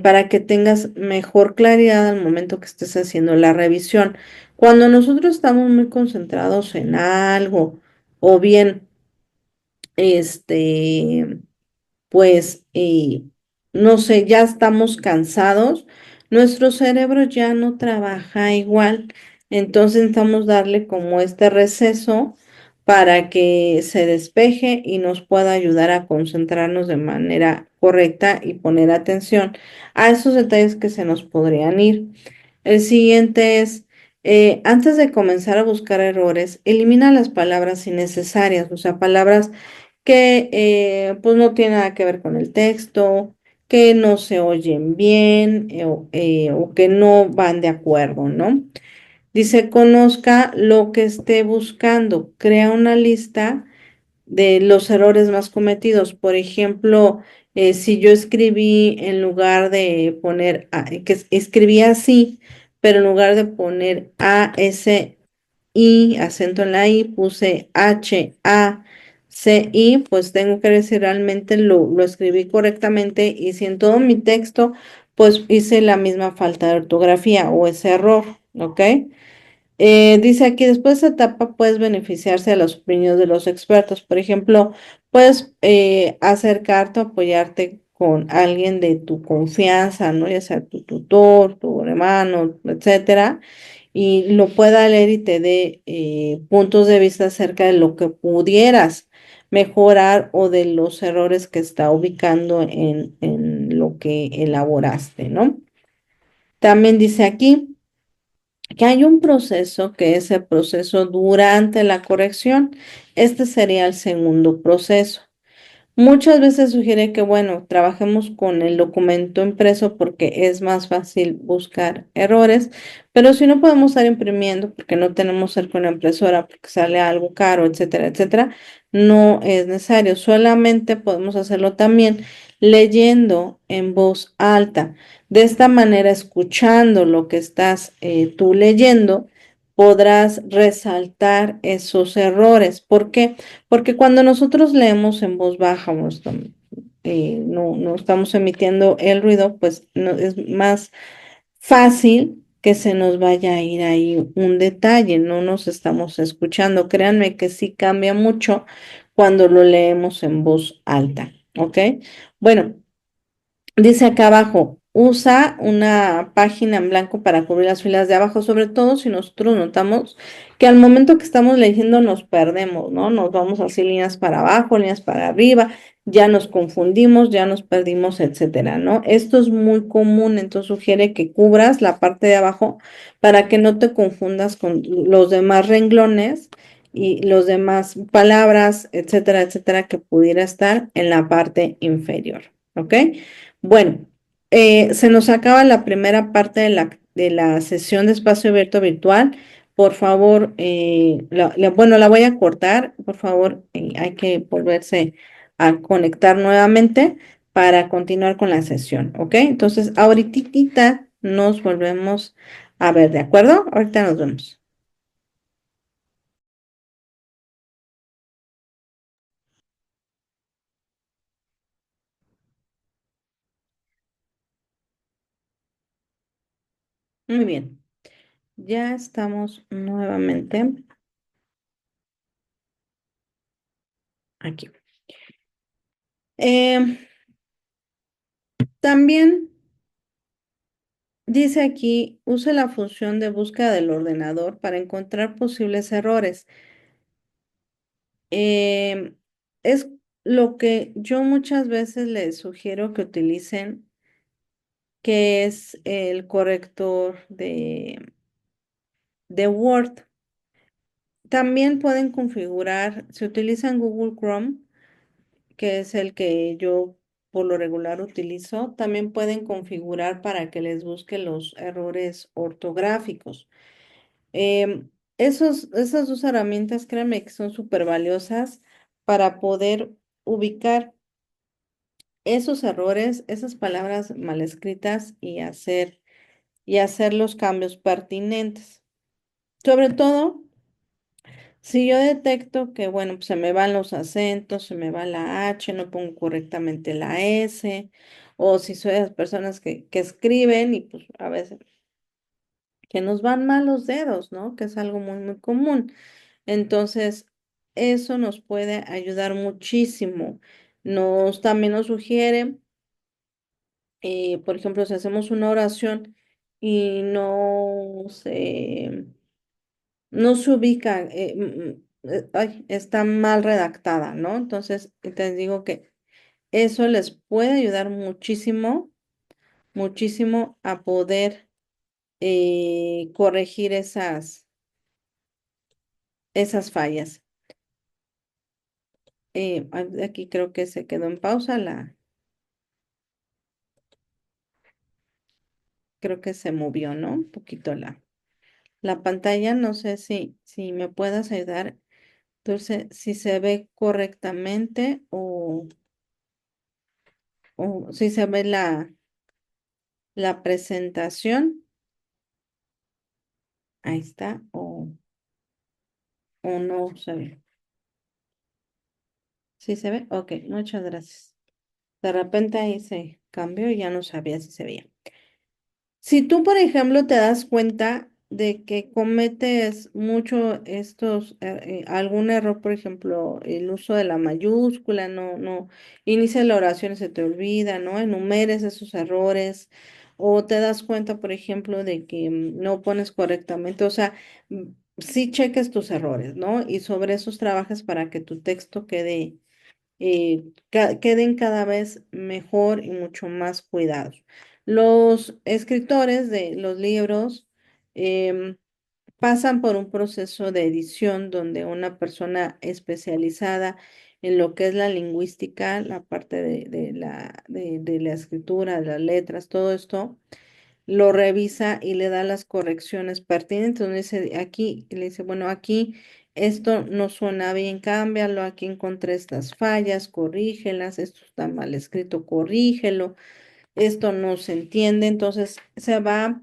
para que tengas mejor claridad al momento que estés haciendo la revisión. Cuando nosotros estamos muy concentrados en algo o bien, este, pues, no sé, ya estamos cansados, nuestro cerebro ya no trabaja igual. Entonces necesitamos darle como este receso para que se despeje y nos pueda ayudar a concentrarnos de manera correcta y poner atención a esos detalles que se nos podrían ir. El siguiente es, antes de comenzar a buscar errores, elimina las palabras innecesarias, o sea, palabras que pues no tienen nada que ver con el texto, que no se oyen bien o que no van de acuerdo, ¿no? Dice, conozca lo que esté buscando, crea una lista de los errores más cometidos. Por ejemplo, si yo escribí en lugar de poner, escribí así, pero en lugar de poner A, S, I, acento en la I, puse H, A, C, I, pues tengo que decir realmente lo escribí correctamente y si en todo mi texto, pues hice la misma falta de ortografía o ese error, ¿ok? Dice aquí, después de esa etapa puedes beneficiarse de las opiniones de los expertos. Por ejemplo, puedes acercarte o apoyarte con alguien de tu confianza, ¿no? Ya sea tu tutor, tu hermano, etcétera, y lo pueda leer y te dé puntos de vista acerca de lo que pudieras mejorar o de los errores que está ubicando en lo que elaboraste, ¿no? También dice aquí que hay un proceso que es el proceso durante la corrección. Este sería el segundo proceso. Muchas veces sugiere que, bueno, trabajemos con el documento impreso porque es más fácil buscar errores, pero si no podemos estar imprimiendo porque no tenemos cerca una impresora, porque sale algo caro, etcétera, etcétera, no es necesario. Solamente podemos hacerlo también leyendo en voz alta. De esta manera, escuchando lo que estás tú leyendo, podrás resaltar esos errores. ¿Por qué? Porque cuando nosotros leemos en voz baja, no estamos emitiendo el ruido, pues es más fácil que se nos vaya a ir ahí un detalle, no nos estamos escuchando. Créanme que sí cambia mucho cuando lo leemos en voz alta, ¿ok? Bueno. Dice acá abajo, usa una página en blanco para cubrir las filas de abajo, sobre todo si nosotros notamos que al momento que estamos leyendo nos perdemos, ¿no? Nos vamos así líneas para abajo, líneas para arriba, ya nos confundimos, ya nos perdimos, etcétera, ¿no? Esto es muy común, entonces sugiere que cubras la parte de abajo para que no te confundas con los demás renglones y los demás palabras, etcétera, etcétera, que pudiera estar en la parte inferior, ¿ok? Bueno, se nos acaba la primera parte de la sesión de espacio abierto virtual. Por favor, bueno, la voy a cortar. Por favor, hay que volverse a conectar nuevamente para continuar con la sesión, ¿ok? Entonces, ahorita nos volvemos a ver, ¿de acuerdo? Ahorita nos vemos. Muy bien, ya estamos nuevamente aquí. Em, también dice aquí, use la función de búsqueda del ordenador para encontrar posibles errores. Em, es lo que yo muchas veces les sugiero que utilicen, que es el corrector de Word. También pueden configurar, si utilizan Google Chrome, que es el que yo por lo regular utilizo, también pueden configurar para que les busque los errores ortográficos. Esas dos herramientas, créanme que son súper valiosas para poder ubicar esos errores, esas palabras mal escritas y hacer los cambios pertinentes. Sobre todo, si yo detecto que, bueno, pues se me van los acentos, se me va la H, no pongo correctamente la S, o si soy de las personas que escriben y pues a veces que nos van mal los dedos, ¿no? Que es algo muy, muy común. Entonces, eso nos puede ayudar muchísimo. También nos sugiere, por ejemplo, si hacemos una oración y no se ubica, ay, está mal redactada, ¿no? Entonces, te digo que eso les puede ayudar muchísimo, muchísimo a poder corregir esas fallas. Aquí creo que se quedó en pausa creo que se movió, ¿no? Un poquito la pantalla. No sé si me puedas ayudar, Dulce, si se ve correctamente o si se ve la presentación. Ahí está, o no se ve. ¿Sí se ve? Ok, muchas gracias. De repente ahí se cambió y ya no sabía si se veía. Si tú, por ejemplo, te das cuenta de que cometes mucho algún error, por ejemplo, el uso de la mayúscula, no, inicias la oración y se te olvida, ¿no? Enumeres esos errores, o te das cuenta, por ejemplo, de que no pones correctamente, o sea, sí cheques tus errores, ¿no? Y sobre esos trabajas para que tu texto queden cada vez mejor y mucho más cuidados. Los escritores de los libros em, pasan por un proceso de edición donde una persona especializada en lo que es la lingüística, la parte de la escritura, de las letras, todo esto, lo revisa y le da las correcciones pertinentes. Entonces dice aquí, y le dice, bueno, aquí esto no suena bien, cámbialo, aquí encontré estas fallas, corrígelas, esto está mal escrito, corrígelo, esto no se entiende, entonces se va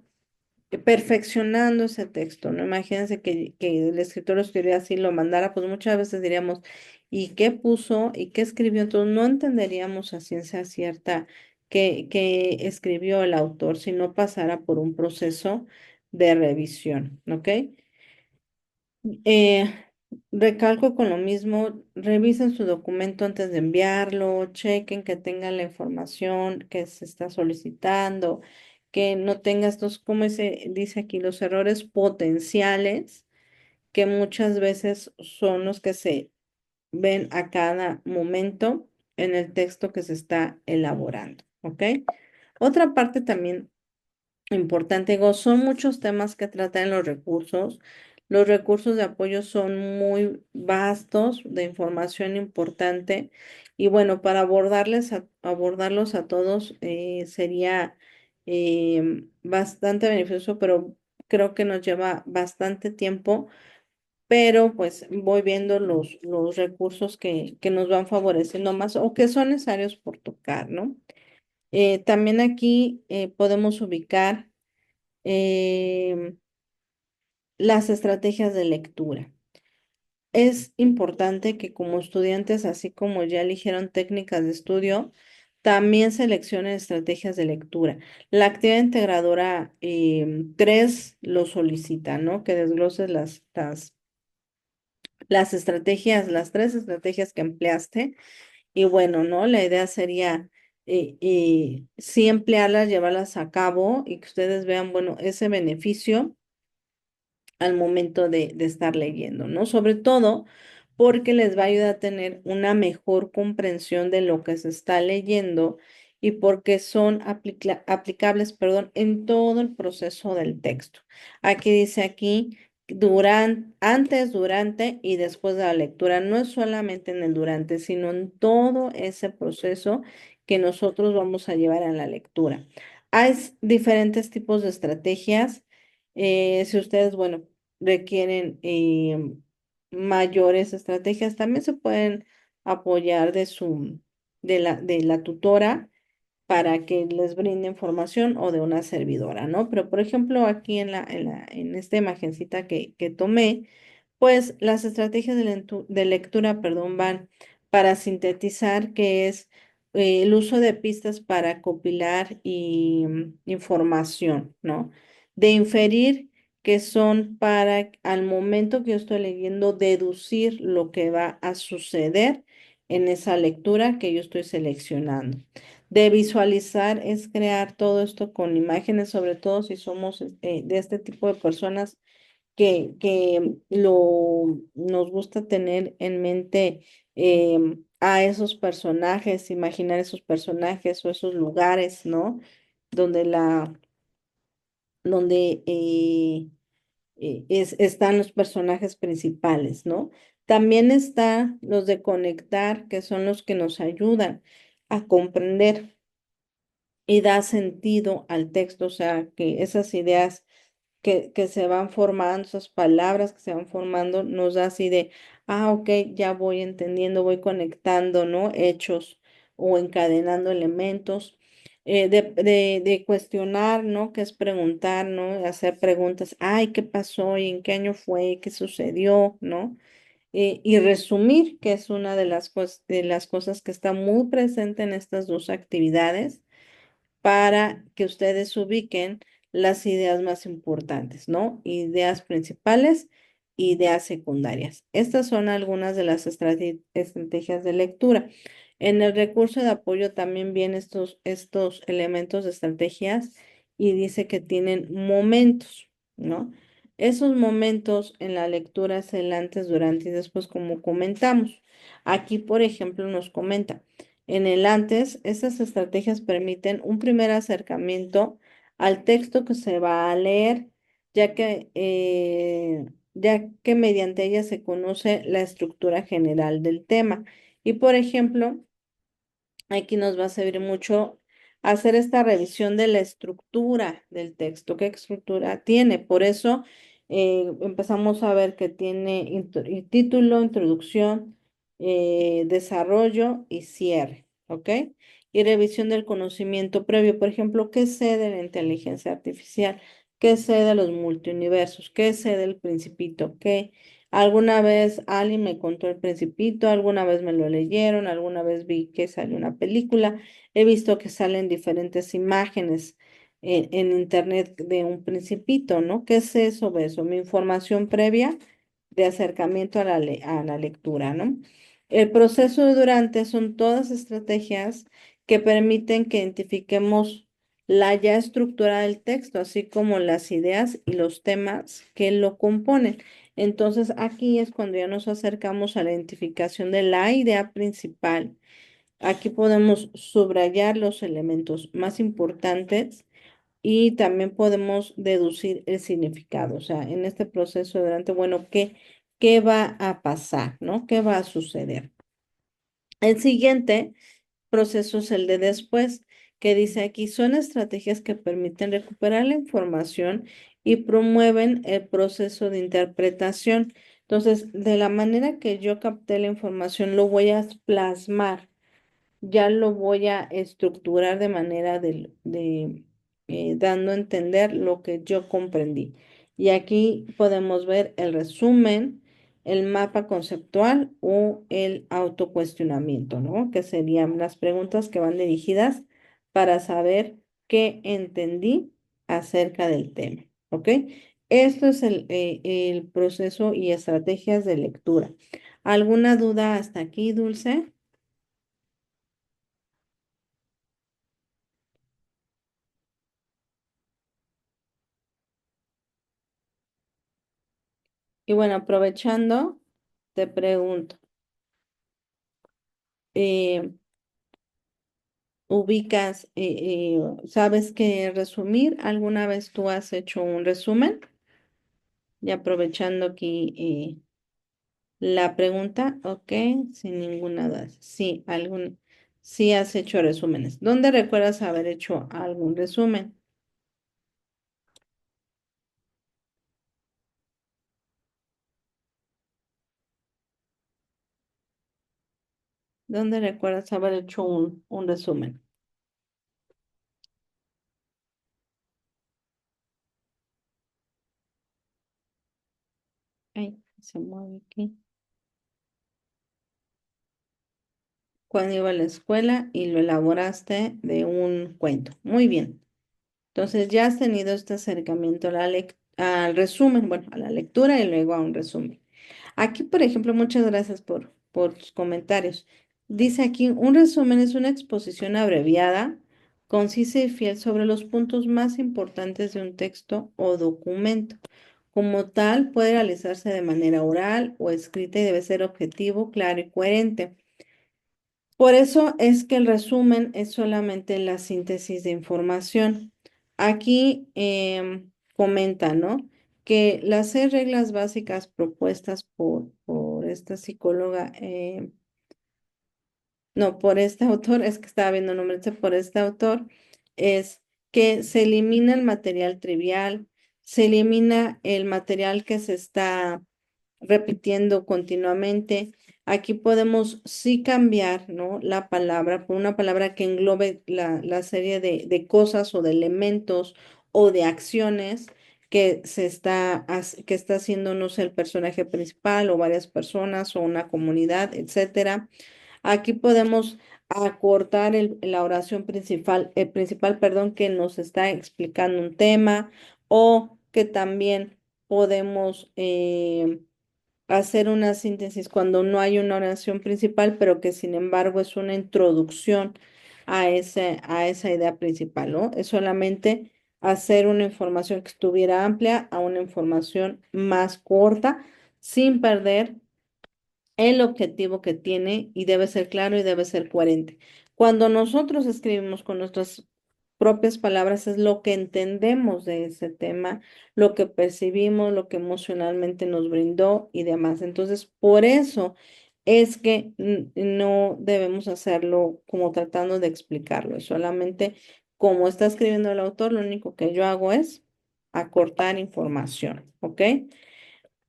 perfeccionando ese texto, ¿no? Imagínense que el escritor lo escribiera así, lo mandara, pues muchas veces diríamos, ¿y qué puso? ¿Y qué escribió? Entonces no entenderíamos a ciencia cierta qué escribió el autor si no pasara por un proceso de revisión, ¿ok? Eh, Recalco con lo mismo, revisen su documento antes de enviarlo, chequen que tenga la información que se está solicitando, que no tenga estos, como dice aquí, los errores potenciales, que muchas veces son los que se ven a cada momento en el texto que se está elaborando, ¿ok? Otra parte también importante, digo, son muchos temas que tratan los recursos. Los recursos de apoyo son muy vastos, de información importante. Y bueno, para abordarlos a todos sería bastante beneficioso, pero creo que nos lleva bastante tiempo. Pero pues voy viendo los recursos que nos van favoreciendo más o que son necesarios por tocar, ¿no? También aquí podemos ubicar em, las estrategias de lectura. Es importante que como estudiantes, así como ya eligieron técnicas de estudio, también seleccionen estrategias de lectura. La actividad integradora 3 lo solicita, ¿no? Que desgloses las estrategias, las 3 estrategias que empleaste. Y bueno, ¿no? La idea sería sí emplearlas, llevarlas a cabo y que ustedes vean, bueno, ese beneficio al momento de estar leyendo, ¿no? Sobre todo porque les va a ayudar a tener una mejor comprensión de lo que se está leyendo y porque son aplicables, perdón, en todo el proceso del texto. Aquí dice aquí, antes, durante y después de la lectura. No es solamente en el durante, sino en todo ese proceso que nosotros vamos a llevar en la lectura. Hay diferentes tipos de estrategias. Si ustedes, bueno, requieren mayores estrategias, también se pueden apoyar de la tutora para que les brinde información o de una servidora, ¿no? Pero, por ejemplo, aquí en esta imagencita que tomé, pues las estrategias de lectura, perdón, van para sintetizar, que es el uso de pistas para copilar información, ¿no? De inferir, que son para al momento que yo estoy leyendo, deducir lo que va a suceder en esa lectura que yo estoy seleccionando. De visualizar es crear todo esto con imágenes, sobre todo si somos de este tipo de personas que nos gusta tener en mente a esos personajes, imaginar esos personajes o esos lugares, ¿no? Donde donde están los personajes principales, ¿no? También está los de conectar, que son los que nos ayudan a comprender y da sentido al texto, o sea, que esas ideas que se van formando, esas palabras que se van formando, nos da así de, ok, ya voy entendiendo, voy conectando, ¿no? Hechos o encadenando elementos. De cuestionar, ¿no? Que es preguntar, ¿no? Hacer preguntas, ay, ¿qué pasó? ¿Y en qué año fue? ¿Qué sucedió? ¿No? Y resumir, que es una de las cosas que está muy presente en estas dos actividades para que ustedes ubiquen las ideas más importantes, ¿no? Ideas principales, ideas secundarias. Estas son algunas de las estrategias de lectura. En el recurso de apoyo también vienen estos elementos de estrategias y dice que tienen momentos, ¿no? Esos momentos en la lectura es el antes, durante y después, como comentamos. Aquí, por ejemplo, nos comenta. En el antes, estas estrategias permiten un primer acercamiento al texto que se va a leer, ya que mediante ella se conoce la estructura general del tema. Y por ejemplo, aquí nos va a servir mucho hacer esta revisión de la estructura del texto. ¿Qué estructura tiene? Por eso empezamos a ver que tiene título, introducción, desarrollo y cierre, ¿ok? Y revisión del conocimiento previo. Por ejemplo, ¿qué sé de la inteligencia artificial? ¿Qué sé de los multiuniversos? ¿Qué sé del Principito? ¿Qué? Alguna vez alguien me contó el Principito, alguna vez me lo leyeron, alguna vez vi que salió una película, he visto que salen diferentes imágenes en internet de un Principito, ¿no? ¿Qué sé sobre eso? Mi información previa de acercamiento a la lectura, ¿no? El proceso de durante son todas estrategias que permiten que identifiquemos la ya estructura del texto, así como las ideas y los temas que lo componen. Entonces, aquí es cuando ya nos acercamos a la identificación de la idea principal. Aquí podemos subrayar los elementos más importantes y también podemos deducir el significado. O sea, en este proceso durante, bueno, ¿qué va a pasar? ¿No? ¿Qué va a suceder? El siguiente proceso es el de después, que dice aquí, son estrategias que permiten recuperar la información y promueven el proceso de interpretación. Entonces, de la manera que yo capté la información, lo voy a plasmar, ya lo voy a estructurar de manera dando a entender lo que yo comprendí. Y aquí podemos ver el resumen, el mapa conceptual o el autocuestionamiento, ¿no? Que serían las preguntas que van dirigidas para saber qué entendí acerca del tema, ¿ok? Esto es el proceso y estrategias de lectura. ¿Alguna duda hasta aquí, Dulce? Y bueno, aprovechando, te pregunto, eh, ¿sabes qué resumir? ¿Alguna vez tú has hecho un resumen? Y aprovechando aquí la pregunta, ok, sin ninguna duda. Sí, sí has hecho resúmenes. ¿Dónde recuerdas haber hecho algún resumen? ¿Dónde recuerdas haber hecho un resumen? Ay, se mueve aquí. Cuando iba a la escuela y lo elaboraste de un cuento. Muy bien. Entonces ya has tenido este acercamiento a al resumen, bueno, a la lectura y luego a un resumen. Aquí, por ejemplo, muchas gracias por tus comentarios. Dice aquí, un resumen es una exposición abreviada, concisa y fiel sobre los puntos más importantes de un texto o documento. Como tal, puede realizarse de manera oral o escrita y debe ser objetivo, claro y coherente. Por eso es que el resumen es solamente la síntesis de información. Aquí comenta, ¿no? Que las 6 reglas básicas propuestas por esta psicóloga, no, por este autor, es que estaba viendo el nombre, por este autor, es que se elimina el material trivial, se elimina el material que se está repitiendo continuamente. Aquí podemos sí cambiar, ¿no? La palabra por una palabra que englobe la serie de cosas o de elementos o de acciones que que está haciendo, no sé, el personaje principal o varias personas o una comunidad, etcétera. Aquí podemos acortar la oración principal, perdón, que nos está explicando un tema o que también podemos hacer una síntesis cuando no hay una oración principal, pero que sin embargo es una introducción a esa idea principal, ¿no? Es solamente hacer una información que estuviera amplia a una información más corta, sin perder el objetivo que tiene y debe ser claro y debe ser coherente. Cuando nosotros escribimos con nuestras propias palabras es lo que entendemos de ese tema, lo que percibimos, lo que emocionalmente nos brindó y demás. Entonces, por eso es que no debemos hacerlo como tratando de explicarlo, es solamente como está escribiendo el autor, lo único que yo hago es acortar información, ¿ok?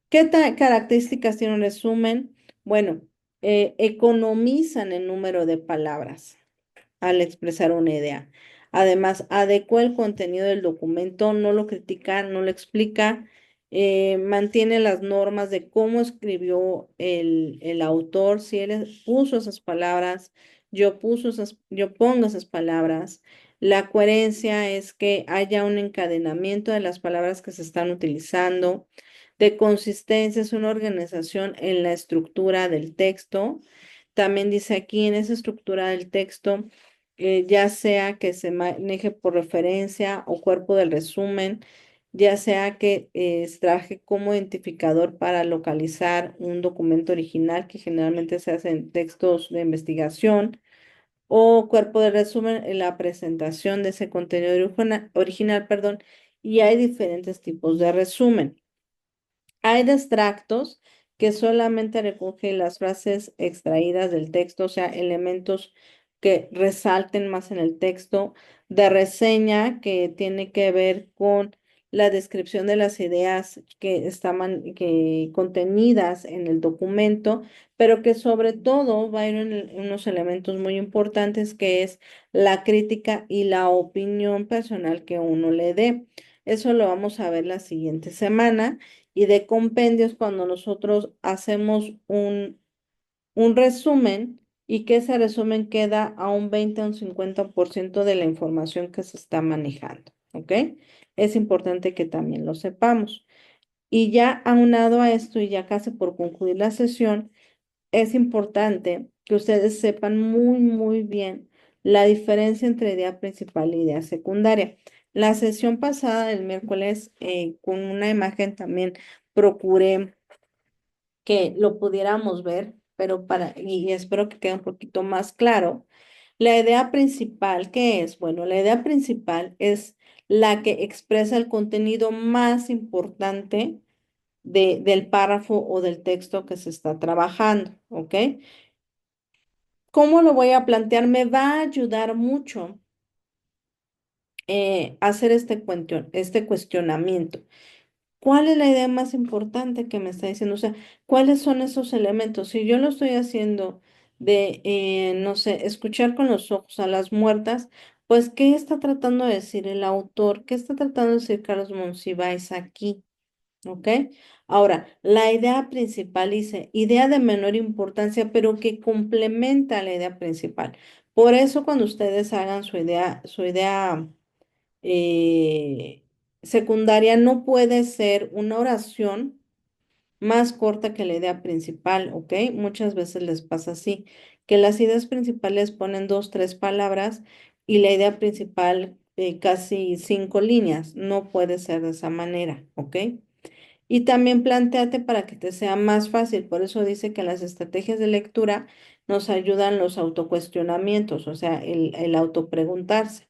¿Qué características tiene un resumen? Bueno, economizan el número de palabras al expresar una idea. Además, adecua el contenido del documento, no lo critica, no lo explica, mantiene las normas de cómo escribió el autor, si puso esas palabras, yo pongo esas palabras. La coherencia es que haya un encadenamiento de las palabras que se están utilizando. De consistencia es una organización en la estructura del texto. También dice aquí en esa estructura del texto, ya sea que se maneje por referencia o cuerpo del resumen, ya sea que se trabaje como identificador para localizar un documento original, que generalmente se hace en textos de investigación, o cuerpo de resumen en la presentación de ese contenido original, perdón, y hay diferentes tipos de resumen. Hay de extractos que solamente recogen las frases extraídas del texto, o sea, elementos que resalten más en el texto, de reseña que tiene que ver con la descripción de las ideas que estaban contenidas en el documento, pero que sobre todo va a ir en unos elementos muy importantes que es la crítica y la opinión personal que uno le dé. Eso lo vamos a ver la siguiente semana y de compendios cuando nosotros hacemos un resumen y que ese resumen queda a un 20 a un 50% de la información que se está manejando, ¿ok? Es importante que también lo sepamos. Y ya aunado a esto y ya casi por concluir la sesión, es importante que ustedes sepan muy, muy bien la diferencia entre idea principal y idea secundaria. La sesión pasada del miércoles, con una imagen también procuré que lo pudiéramos ver, pero y espero que quede un poquito más claro. La idea principal, ¿qué es? Bueno, la idea principal es la que expresa el contenido más importante del párrafo o del texto que se está trabajando, ¿ok? ¿Cómo lo voy a plantear? Me va a ayudar mucho hacer este cuestionamiento. ¿Cuál es la idea más importante que me está diciendo? O sea, ¿cuáles son esos elementos? Si yo lo estoy haciendo de, no sé, escuchar con los ojos a las muertas, pues, ¿qué está tratando de decir el autor? ¿Qué está tratando de decir Carlos Monsiváis aquí? ¿Ok? Ahora, la idea principal dice, idea de menor importancia, pero que complementa la idea principal. Por eso cuando ustedes hagan su idea eh, secundaria, no puede ser una oración más corta que la idea principal, ¿ok? Muchas veces les pasa así, que las ideas principales ponen dos, tres palabras y la idea principal casi cinco líneas. No puede ser de esa manera, ¿ok? Y también planteate para que te sea más fácil. Por eso dice que las estrategias de lectura nos ayudan los autocuestionamientos, o sea, el autopreguntarse.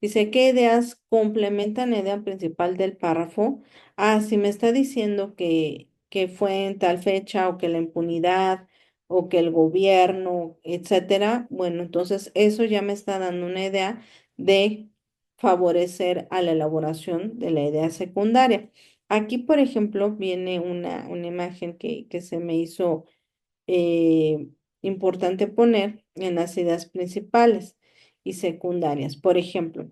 Dice, ¿qué ideas complementan la idea principal del párrafo? Ah, si me está diciendo que fue en tal fecha o que la impunidad o que el gobierno, etcétera, bueno, entonces eso ya me está dando una idea de favorecer a la elaboración de la idea secundaria. Aquí, por ejemplo, viene una imagen que se me hizo eh, importante poner en las ideas principales y secundarias. Por ejemplo,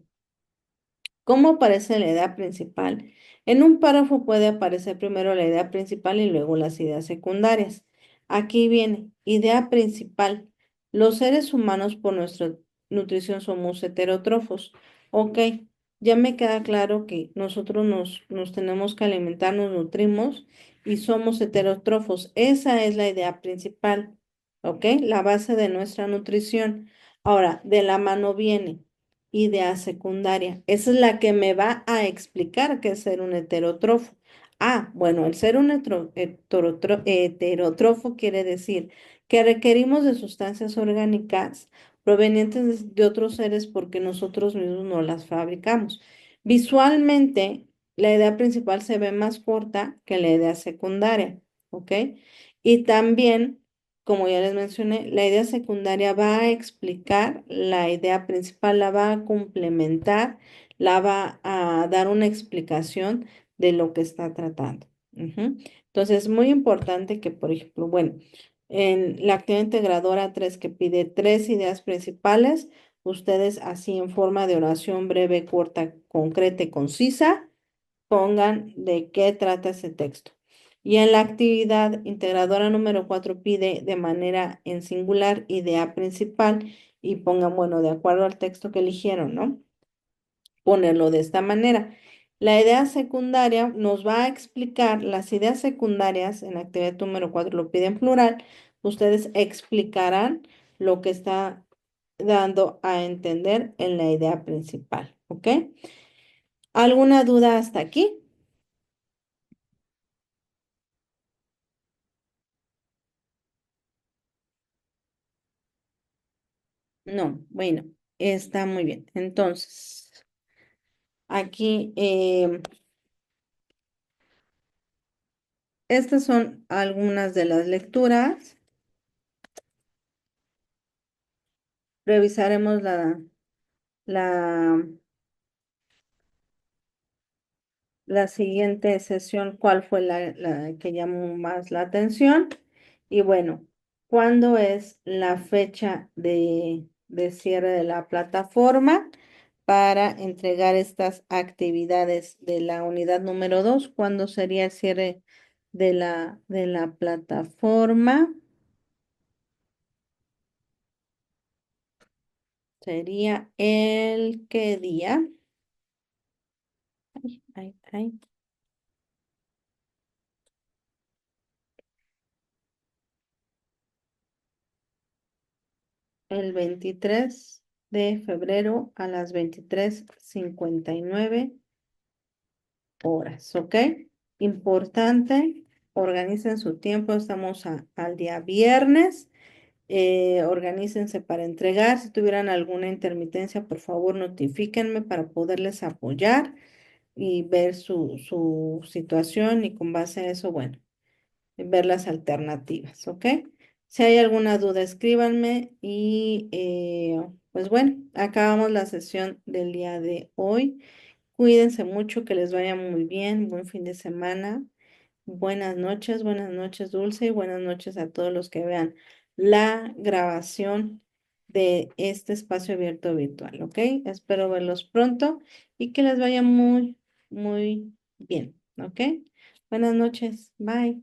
¿cómo aparece la idea principal? En un párrafo puede aparecer primero la idea principal y luego las ideas secundarias. Aquí viene, idea principal. Los seres humanos por nuestra nutrición somos heterótrofos. Ok, ya me queda claro que nosotros nos tenemos que alimentar, nos nutrimos y somos heterótrofos. Esa es la idea principal. Ok, la base de nuestra nutrición. Ahora, de la mano viene idea secundaria. Esa es la que me va a explicar qué es ser un heterótrofo. Ah, bueno, el ser un heterótrofo quiere decir que requerimos de sustancias orgánicas provenientes de otros seres porque nosotros mismos no las fabricamos. Visualmente, la idea principal se ve más corta que la idea secundaria, ¿ok? Y también como ya les mencioné, la idea secundaria va a explicar la idea principal, la va a complementar, la va a dar una explicación de lo que está tratando. Ujú. Entonces, es muy importante que, por ejemplo, bueno, en la actividad integradora 3 que pide tres ideas principales, ustedes así en forma de oración breve, corta, concreta y concisa pongan de qué trata ese texto. Y en la actividad integradora número 4 pide de manera en singular idea principal y pongan, bueno, de acuerdo al texto que eligieron, ¿no? Ponerlo de esta manera. La idea secundaria nos va a explicar las ideas secundarias, en la actividad número 4 lo pide en plural, ustedes explicarán lo que está dando a entender en la idea principal, ¿ok? ¿Alguna duda hasta aquí? No, bueno, está muy bien. Entonces, aquí, estas son algunas de las lecturas. Revisaremos la, la siguiente sesión, cuál fue la que llamó más la atención. Y bueno, ¿cuándo es la fecha de cierre de la plataforma para entregar estas actividades de la unidad número 2? ¿Cuándo sería el cierre de la plataforma? Sería el qué día? Ay, ay, el 23 de febrero a las 23:59 horas, ¿ok? Importante, organicen su tiempo, estamos al día viernes, organícense para entregar, si tuvieran alguna intermitencia, por favor notifíquenme para poderles apoyar y ver su situación y con base a eso, bueno, ver las alternativas, ¿ok? Si hay alguna duda, escríbanme y pues bueno, acabamos la sesión del día de hoy. Cuídense mucho, que les vaya muy bien, buen fin de semana. Buenas noches, Dulce, y buenas noches a todos los que vean la grabación de este espacio abierto virtual, ¿ok? Espero verlos pronto y que les vaya muy, muy bien, ¿ok? Buenas noches, bye.